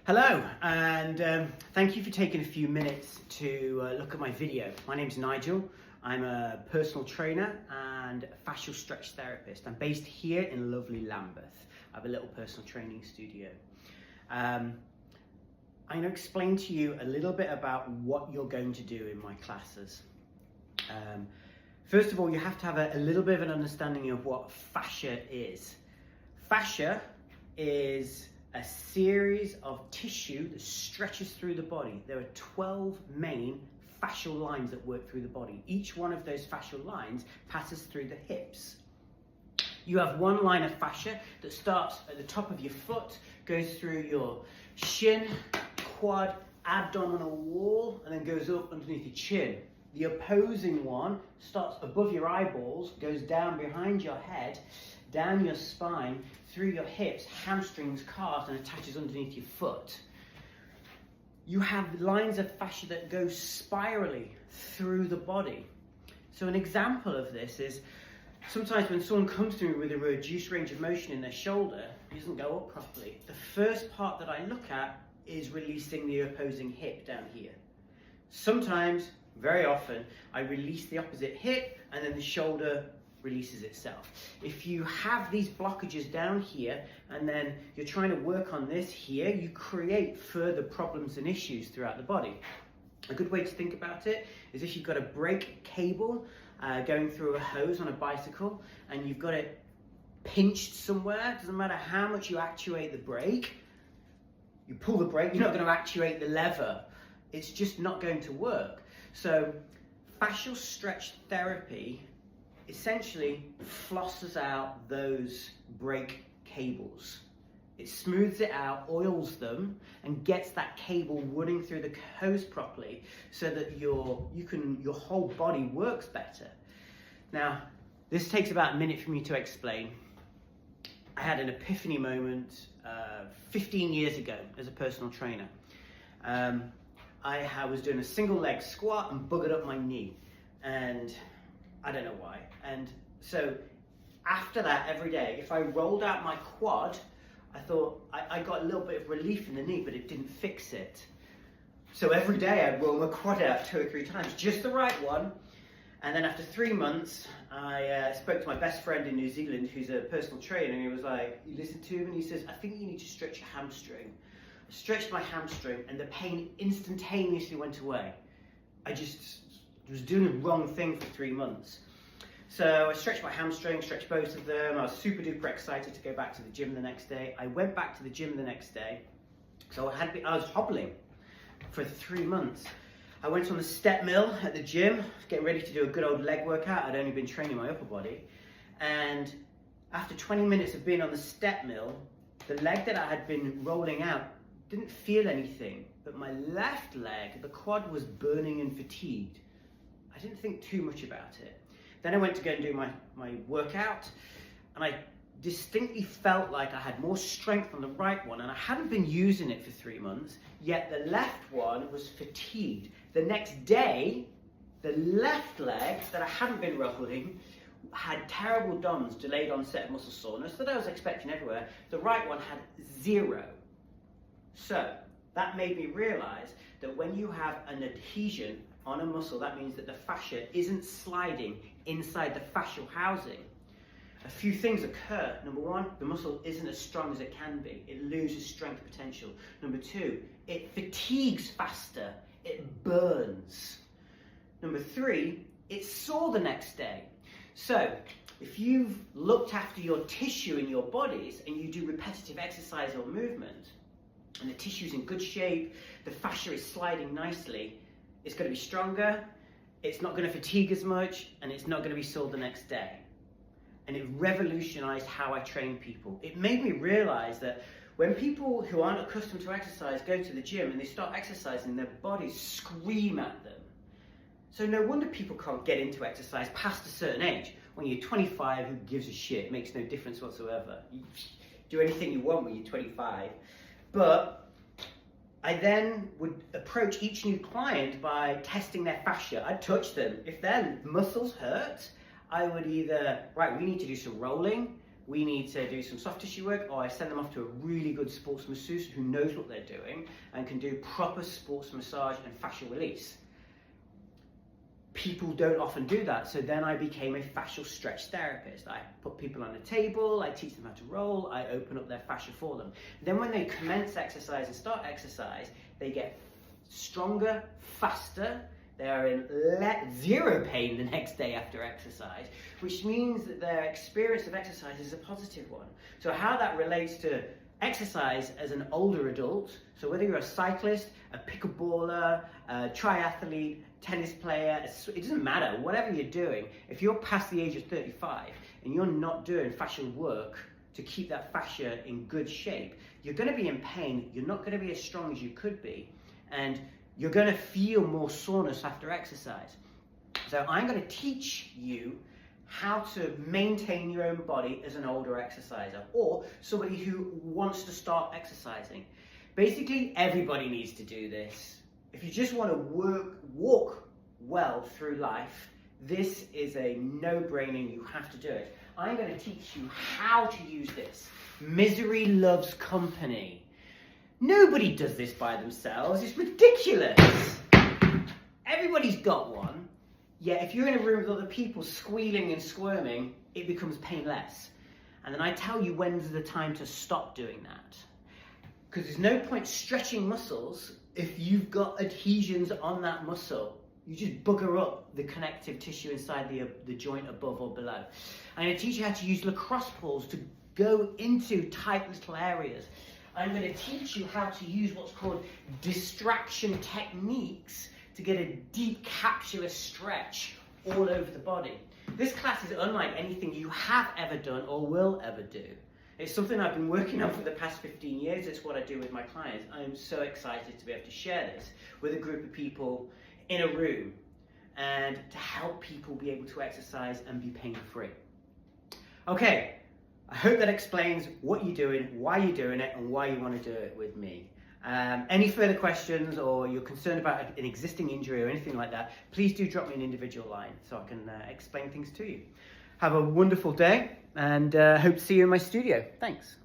Hello, and thank you for taking a few minutes to look at my video. My name's Nigel. I'm a personal trainer and a fascial stretch therapist. I'm based here in lovely Lambeth. I have a little personal training studio. I'm going to explain to you a little bit about what you're going to do in my classes. First of all, you have to have a little bit of an understanding of what fascia is. Fascia is a series of tissue that stretches through the body. There are 12 main fascial lines that work through the body. Each one of those fascial lines passes through the hips. You have one line of fascia that starts at the top of your foot, goes through your shin, quad, abdominal wall, and then goes up underneath your chin. The opposing one starts above your eyeballs, goes down behind your head, down your spine, through your hips, hamstrings, calves, and attaches underneath your foot. You have lines of fascia that go spirally through the body. So an example of this is sometimes when someone comes to me with a reduced range of motion in their shoulder, it doesn't go up properly. The first part that I look at is releasing the opposing hip down here. Sometimes, very often, I release the opposite hip and then the shoulder releases itself. If you have these blockages down here and then you're trying to work on this here, you create further problems and issues throughout the body. A good way to think about it is if you've got a brake cable going through a hose on a bicycle and you've got it pinched somewhere. It doesn't matter how much you actuate the brake, you pull the brake, you're not going to actuate the lever. It's just not going to work. So fascial stretch therapy essentially flosses out those brake cables. It smooths it out, oils them, and gets that cable running through the hose properly so that your whole body works better. Now, this takes about a minute for me to explain. I had an epiphany moment 15 years ago as a personal trainer. I was doing a single leg squat and buggered up my knee, and I don't know why. And so after that, every day, if I rolled out my quad, I thought I got a little bit of relief in the knee, but it didn't fix it. So every day I'd roll my quad out 2 or 3 times, just the right one. And then after 3 months, I spoke to my best friend in New Zealand, who's a personal trainer, and he was like, he listened to him and he says, I think you need to stretch your hamstring. I stretched my hamstring and the pain instantaneously went away. I just was doing the wrong thing for 3 months. So I stretched my hamstring, stretched both of them. I was super duper excited to go back to the gym the next day. I went back to the gym the next day. So I was hobbling for 3 months. I went on the step mill at the gym, getting ready to do a good old leg workout. I'd only been training my upper body. And after 20 minutes of being on the step mill, the leg that I had been rolling out didn't feel anything. But my left leg, the quad, was burning and fatigued. I didn't think too much about it. Then I went to go and do my workout, and I distinctly felt like I had more strength on the right one, and I hadn't been using it for 3 months, yet the left one was fatigued. The next day, the left leg that I hadn't been rolling had terrible DOMS, delayed onset muscle soreness, that I was expecting everywhere. The right one had 0. So that made me realize that when you have an adhesion on a muscle, that means that the fascia isn't sliding inside the fascial housing. A few things occur. Number one, the muscle isn't as strong as it can be. It loses strength potential. Number two, it fatigues faster. It burns. Number three, it's sore the next day. So if you've looked after your tissue in your bodies and you do repetitive exercise or movement, and the tissue's in good shape, the fascia is sliding nicely, it's going to be stronger, it's not going to fatigue as much, and it's not going to be sore the next day. And it revolutionized how I train people. It made me realize that when people who aren't accustomed to exercise go to the gym and they start exercising, their bodies scream at them. So no wonder people can't get into exercise past a certain age. When you're 25, who gives a shit? It makes no difference whatsoever. You do anything you want when you're 25. But I then would approach each new client by testing their fascia. I'd touch them. If their muscles hurt, I would either, right, we need to do some rolling, we need to do some soft tissue work, or I send them off to a really good sports masseuse who knows what they're doing and can do proper sports massage and fascial release. People don't often do that, so then I became a fascial stretch therapist. I put people on a table, I teach them how to roll, I open up their fascia for them. Then when they commence exercise and start exercise, they get stronger, faster, they are in zero pain the next day after exercise, which means that their experience of exercise is a positive one. So how that relates to exercise as an older adult, so whether you're a cyclist, a pickleballer, a triathlete, tennis player, it doesn't matter, whatever you're doing, if you're past the age of 35 and you're not doing fascial work to keep that fascia in good shape, you're going to be in pain, you're not going to be as strong as you could be, and you're going to feel more soreness after exercise. So I'm going to teach you how to maintain your own body as an older exerciser or somebody who wants to start exercising. Basically, everybody needs to do this. If you just want to walk well through life, this is a no-brainer, you have to do it. I'm going to teach you how to use this. Misery loves company. Nobody does this by themselves, it's ridiculous. Everybody's got one, yet if you're in a room with other people squealing and squirming, it becomes painless. And then I tell you when's the time to stop doing that. Because there's no point stretching muscles if you've got adhesions on that muscle. You just bugger up the connective tissue inside the joint above or below. I'm going to teach you how to use lacrosse balls to go into tight little areas. I'm going to teach you how to use what's called distraction techniques to get a deep capsular stretch all over the body. This class is unlike anything you have ever done or will ever do. It's something I've been working on for the past 15 years. It's what I do with my clients. I'm so excited to be able to share this with a group of people in a room and to help people be able to exercise and be pain-free. Okay, I hope that explains what you're doing, why you're doing it, and why you want to do it with me. Any further questions or you're concerned about an existing injury or anything like that, please do drop me an individual line so I can explain things to you. Have a wonderful day and hope to see you in my studio. Thanks.